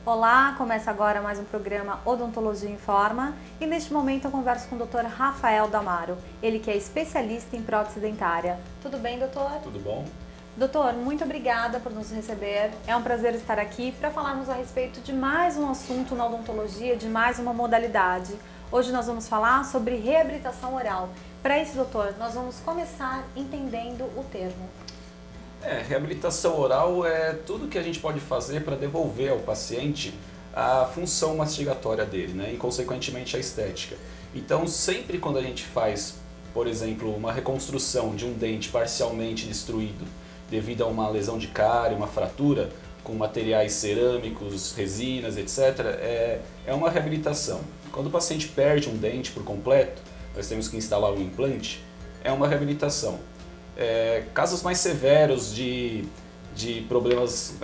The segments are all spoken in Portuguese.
Olá, começa agora mais um programa Odontologia Informa e neste momento eu converso com o Dr. Rafael Damaro, ele que é especialista em prótese dentária. Tudo bem, doutor? Tudo bom? Doutor, muito obrigada por nos receber. É um prazer estar aqui para falarmos a respeito de mais um assunto na odontologia, de mais uma modalidade. Hoje nós vamos falar sobre reabilitação oral. Para isso, doutor, nós vamos começar entendendo o termo. Reabilitação oral é tudo que a gente pode fazer para devolver ao paciente a função mastigatória dele, né? E consequentemente a estética. Então, sempre quando a gente faz, por exemplo, uma reconstrução de um dente parcialmente destruído devido a uma lesão de cárie, uma fratura, com materiais cerâmicos, resinas, etc., é uma reabilitação. Quando o paciente perde um dente por completo, nós temos que instalar um implante, é uma reabilitação. Casos mais severos de problemas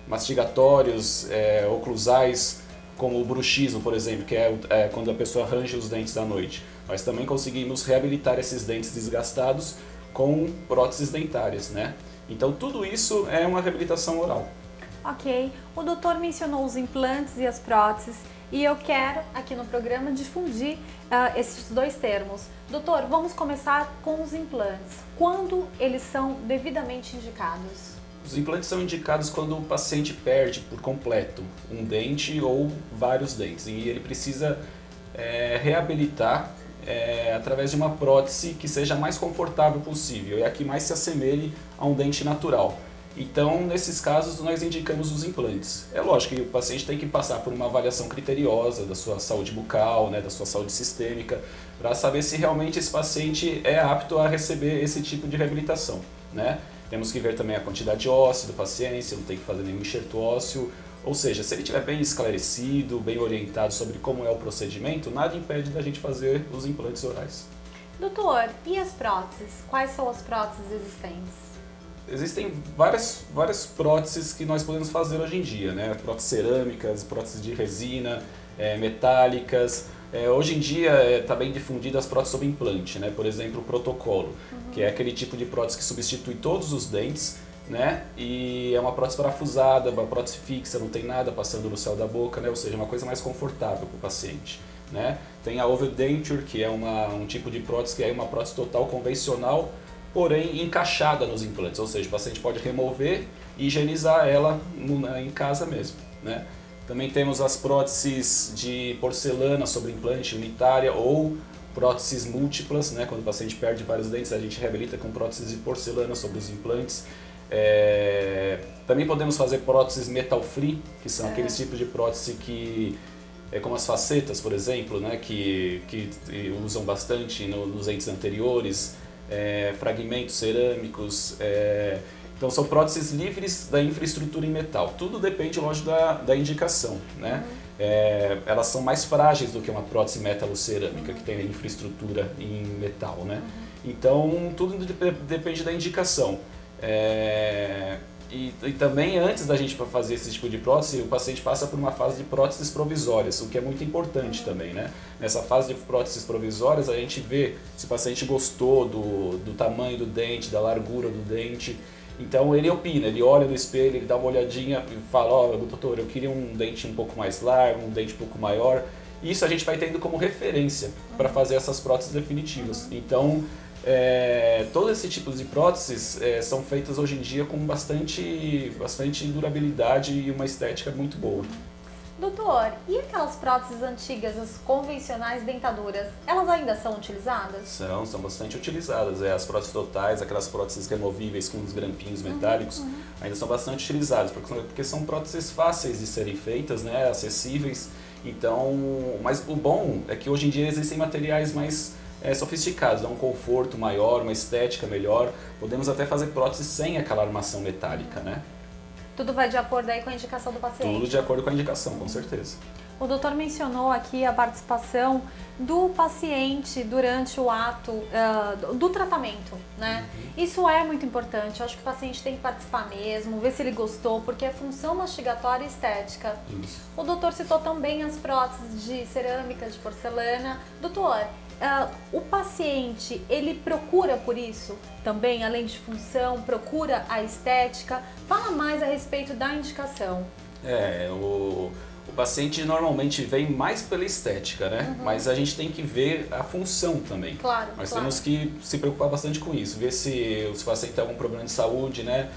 mastigatórios, oclusais, como o bruxismo, por exemplo, que é quando a pessoa arranja os dentes à noite. Nós também conseguimos reabilitar esses dentes desgastados com próteses dentárias, né? Então tudo isso é uma reabilitação oral. Ok, o doutor mencionou os implantes e as próteses e eu quero aqui no programa difundir esses dois termos. Doutor, vamos começar com os implantes. Quando eles são devidamente indicados? Os implantes são indicados quando o paciente perde por completo um dente ou vários dentes e ele precisa reabilitar através de uma prótese que seja a mais confortável possível e a que mais se assemelhe a um dente natural. Então, nesses casos, nós indicamos os implantes. É lógico que o paciente tem que passar por uma avaliação criteriosa da sua saúde bucal, né, da sua saúde sistêmica, para saber se realmente esse paciente é apto a receber esse tipo de reabilitação, né? Temos que ver também a quantidade óssea do paciente, se não tem que fazer nenhum enxerto ósseo, ou seja, se ele estiver bem esclarecido, bem orientado sobre como é o procedimento, nada impede da gente fazer os implantes orais. Doutor, e as próteses? Quais são as próteses existentes? Existem várias próteses que nós podemos fazer hoje em dia, né? Próteses cerâmicas, próteses de resina, metálicas. Hoje em dia está bem difundido as próteses sob implante, né? Por exemplo, o protocolo, que é aquele tipo de prótese que substitui todos os dentes, né? E é uma prótese parafusada, uma prótese fixa, não tem nada passando no céu da boca, né? Ou seja, uma coisa mais confortável para o paciente, né? Tem a Oval Denture, que é um tipo de prótese que é uma prótese total convencional, porém encaixada nos implantes, ou seja, o paciente pode remover e higienizar ela em casa mesmo, né? Também temos as próteses de porcelana sobre implante unitária ou próteses múltiplas, né? Quando o paciente perde vários dentes, a gente reabilita com próteses de porcelana sobre os implantes. Também podemos fazer próteses metal free, que são aqueles tipos de prótese que como as facetas, por exemplo, né? que usam bastante nos dentes anteriores, fragmentos cerâmicos, então são próteses livres da infraestrutura em metal. Tudo depende, lógico, da indicação, né? Elas são mais frágeis do que uma prótese metalocerâmica, que tem a infraestrutura em metal, né? Então tudo depende da indicação. E também antes da gente fazer esse tipo de prótese, o paciente passa por uma fase de próteses provisórias, o que é muito importante também, né? Nessa fase de próteses provisórias a gente vê se o paciente gostou do tamanho do dente, da largura do dente. Então ele opina, ele olha no espelho, ele dá uma olhadinha e fala, ó, doutor, eu queria um dente um pouco mais largo, um dente um pouco maior. Isso a gente vai tendo como referência para fazer essas próteses definitivas. Então, todo esse tipo de próteses são feitas hoje em dia com bastante durabilidade e uma estética muito boa. Doutor, e aquelas próteses antigas, as convencionais dentaduras, elas ainda são utilizadas? São bastante utilizadas. As próteses totais, aquelas próteses removíveis com os grampinhos metálicos, ainda são bastante utilizadas, porque são próteses fáceis de serem feitas, né, acessíveis. Então, mas o bom é que hoje em dia existem materiais mais sofisticados, dá um conforto maior, uma estética melhor. Podemos até fazer próteses sem aquela armação metálica, né? Tudo vai de acordo aí com a indicação do paciente? Tudo de acordo com a indicação, com certeza. O doutor mencionou aqui a participação do paciente durante o ato do tratamento, né? Isso é muito importante, eu acho que o paciente tem que participar mesmo, ver se ele gostou, porque é função mastigatória e estética. Isso. O doutor citou também as próteses de cerâmica, de porcelana. Doutor, o paciente, ele procura por isso também, além de função, procura a estética? Fala mais a respeito da indicação. O paciente normalmente vem mais pela estética, né? Mas a gente tem que ver a função também. Claro, Nós temos que se preocupar bastante com isso, ver se o paciente tem algum problema de saúde, né?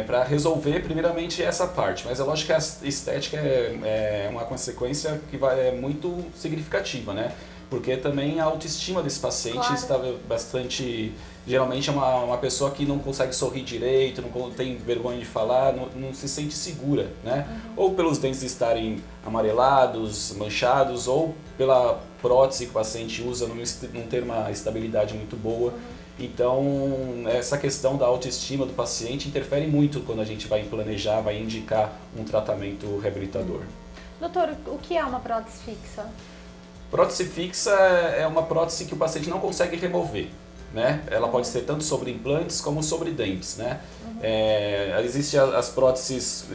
Para resolver primeiramente essa parte, mas é lógico que a estética é uma consequência que é muito significativa, né? Porque também a autoestima desse paciente está bastante... Geralmente é uma pessoa que não consegue sorrir direito, não tem vergonha de falar, não se sente segura, né? Ou pelos dentes estarem amarelados, manchados, ou pela prótese que o paciente usa não ter uma estabilidade muito boa. Então, essa questão da autoestima do paciente interfere muito quando a gente vai planejar, vai indicar um tratamento reabilitador. Doutor, o que é uma prótese fixa? Prótese fixa é uma prótese que o paciente não consegue remover, né? Ela pode ser tanto sobre implantes como sobre dentes, né? Existem as próteses,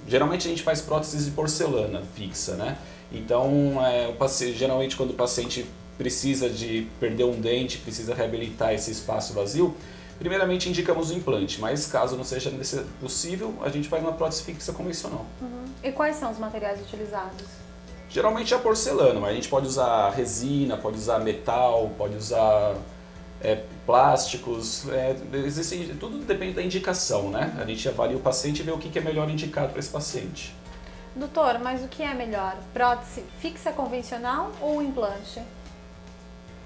geralmente a gente faz próteses de porcelana fixa, né? Então, geralmente quando o paciente precisa de perder um dente, precisa reabilitar esse espaço vazio, primeiramente indicamos o implante, mas caso não seja possível, a gente faz uma prótese fixa convencional. E quais são os materiais utilizados? Geralmente é a porcelana, mas a gente pode usar resina, pode usar metal, pode usar plásticos, tudo depende da indicação, né? A gente avalia o paciente e vê o que é melhor indicado para esse paciente. Doutor, mas o que é melhor? Prótese fixa convencional ou implante?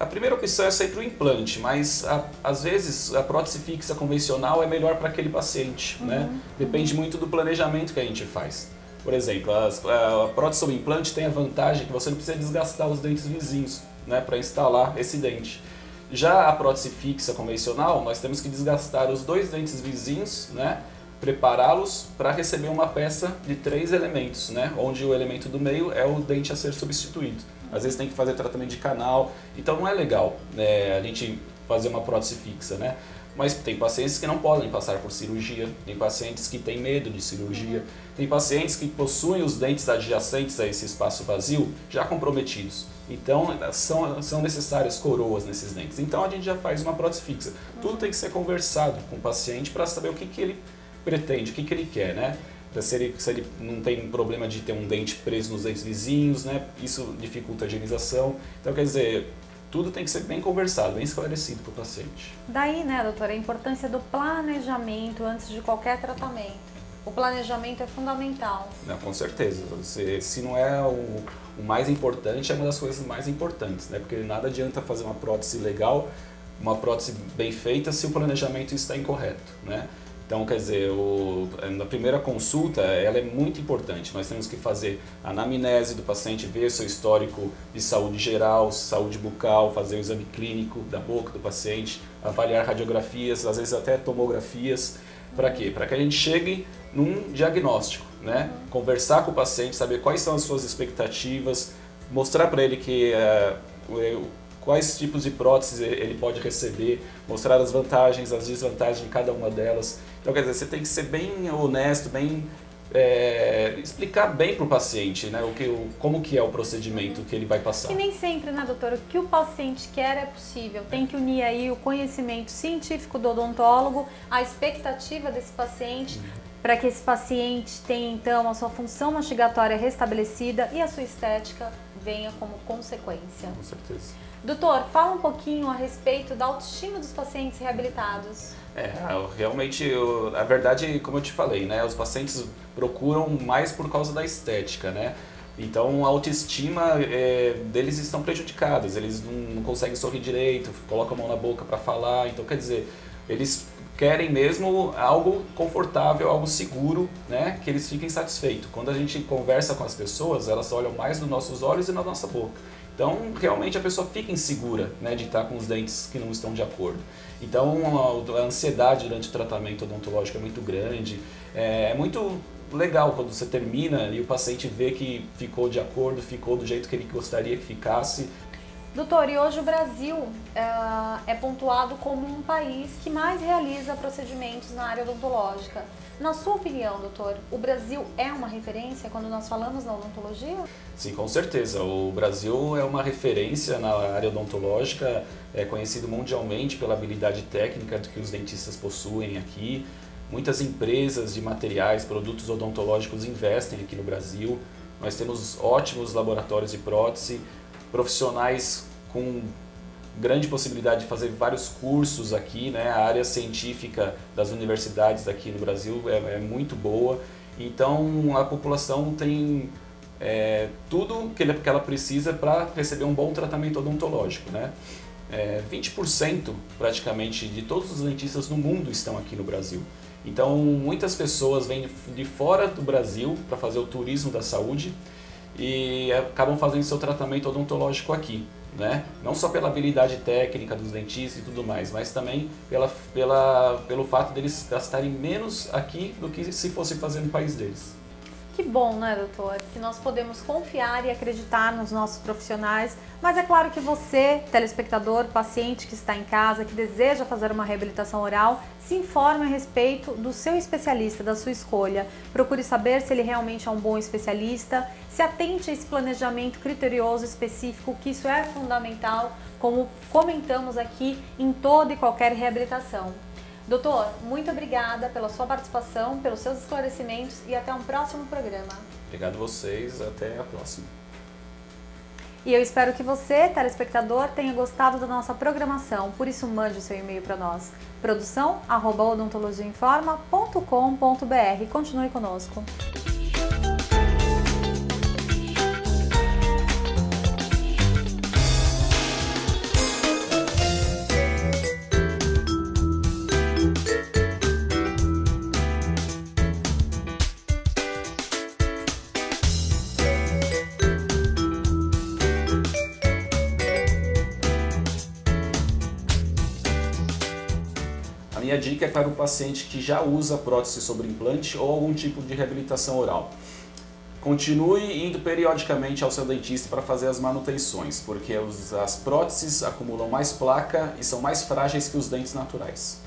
A primeira opção é sempre o implante, mas às vezes a prótese fixa convencional é melhor para aquele paciente, né? Depende muito do planejamento que a gente faz. Por exemplo, a prótese sobre implante tem a vantagem que você não precisa desgastar os dentes vizinhos, né, para instalar esse dente. Já a prótese fixa convencional, nós temos que desgastar os dois dentes vizinhos, né, prepará-los para receber uma peça de 3 elementos, né, onde o elemento do meio é o dente a ser substituído. Às vezes tem que fazer tratamento de canal, então não é legal, né, a gente fazer uma prótese fixa, né? Mas tem pacientes que não podem passar por cirurgia, tem pacientes que têm medo de cirurgia, tem pacientes que possuem os dentes adjacentes a esse espaço vazio já comprometidos. Então são necessárias coroas nesses dentes. Então a gente já faz uma prótese fixa. Tudo tem que ser conversado com o paciente para saber o que ele pretende, o que ele quer, né? Se ele não tem problema de ter um dente preso nos dentes vizinhos, né? Isso dificulta a higienização. Então, quer dizer, tudo tem que ser bem conversado, bem esclarecido para o paciente. Daí, né, doutora, a importância do planejamento antes de qualquer tratamento. O planejamento é fundamental. Não, com certeza. Se não é o mais importante, é uma das coisas mais importantes, né? Porque nada adianta fazer uma prótese legal, uma prótese bem feita, se o planejamento está incorreto, né? Então, quer dizer, na primeira consulta, ela é muito importante. Nós temos que fazer a anamnese do paciente, ver seu histórico de saúde geral, saúde bucal, fazer o exame clínico da boca do paciente, avaliar radiografias, às vezes até tomografias. Para quê? Para que a gente chegue num diagnóstico, né? Conversar com o paciente, saber quais são as suas expectativas, mostrar para ele que quais tipos de próteses ele pode receber, mostrar as vantagens, as desvantagens de cada uma delas. Então, quer dizer, você tem que ser bem honesto, explicar bem para o paciente, né, como que é o procedimento que ele vai passar. E nem sempre, né, doutora, o que o paciente quer é possível. Tem que unir aí o conhecimento científico do odontólogo, a expectativa desse paciente, para que esse paciente tenha, então, a sua função mastigatória restabelecida e a sua estética venha como consequência. Com certeza. Doutor, fala um pouquinho a respeito da autoestima dos pacientes reabilitados. Realmente, a verdade, como eu te falei, né, os pacientes procuram mais por causa da estética, né? Então a autoestima deles estão prejudicadas, eles não conseguem sorrir direito, colocam a mão na boca para falar, então quer dizer, eles querem mesmo algo confortável, algo seguro, né, que eles fiquem satisfeitos. Quando a gente conversa com as pessoas, elas olham mais nos nossos olhos e na nossa boca. Então, realmente a pessoa fica insegura, né, de estar com os dentes que não estão de acordo. Então, a ansiedade durante o tratamento odontológico é muito grande. É muito legal quando você termina e o paciente vê que ficou de acordo, ficou do jeito que ele gostaria que ficasse. Doutor, e hoje o Brasil é pontuado como um país que mais realiza procedimentos na área odontológica. Na sua opinião, doutor, o Brasil é uma referência quando nós falamos na odontologia? Sim, com certeza. O Brasil é uma referência na área odontológica, é conhecido mundialmente pela habilidade técnica que os dentistas possuem aqui. Muitas empresas de materiais, produtos odontológicos investem aqui no Brasil. Nós temos ótimos laboratórios de prótese, profissionais com grande possibilidade de fazer vários cursos aqui, né? A área científica das universidades aqui no Brasil é muito boa, então a população tem tudo que ela precisa para receber um bom tratamento odontológico, né? 20% praticamente de todos os dentistas no mundo estão aqui no Brasil. Então muitas pessoas vêm de fora do Brasil para fazer o turismo da saúde e acabam fazendo seu tratamento odontológico aqui, né? Não só pela habilidade técnica dos dentistas e tudo mais, mas também pelo fato deles gastarem menos aqui do que se fosse fazer no país deles. Que bom, né, doutor? Que nós podemos confiar e acreditar nos nossos profissionais, mas é claro que você, telespectador, paciente que está em casa, que deseja fazer uma reabilitação oral, se informe a respeito do seu especialista, da sua escolha. Procure saber se ele realmente é um bom especialista, se atente a esse planejamento criterioso específico, que isso é fundamental, como comentamos aqui em toda e qualquer reabilitação. Doutor, muito obrigada pela sua participação, pelos seus esclarecimentos e até um próximo programa. Obrigado a vocês, até a próxima. E eu espero que você, telespectador, tenha gostado da nossa programação, por isso mande o seu e-mail para nós, produção@odontologiainforma.com.br. Continue conosco. A minha dica é para o paciente que já usa prótese sobre implante ou algum tipo de reabilitação oral. Continue indo periodicamente ao seu dentista para fazer as manutenções, porque as próteses acumulam mais placa e são mais frágeis que os dentes naturais.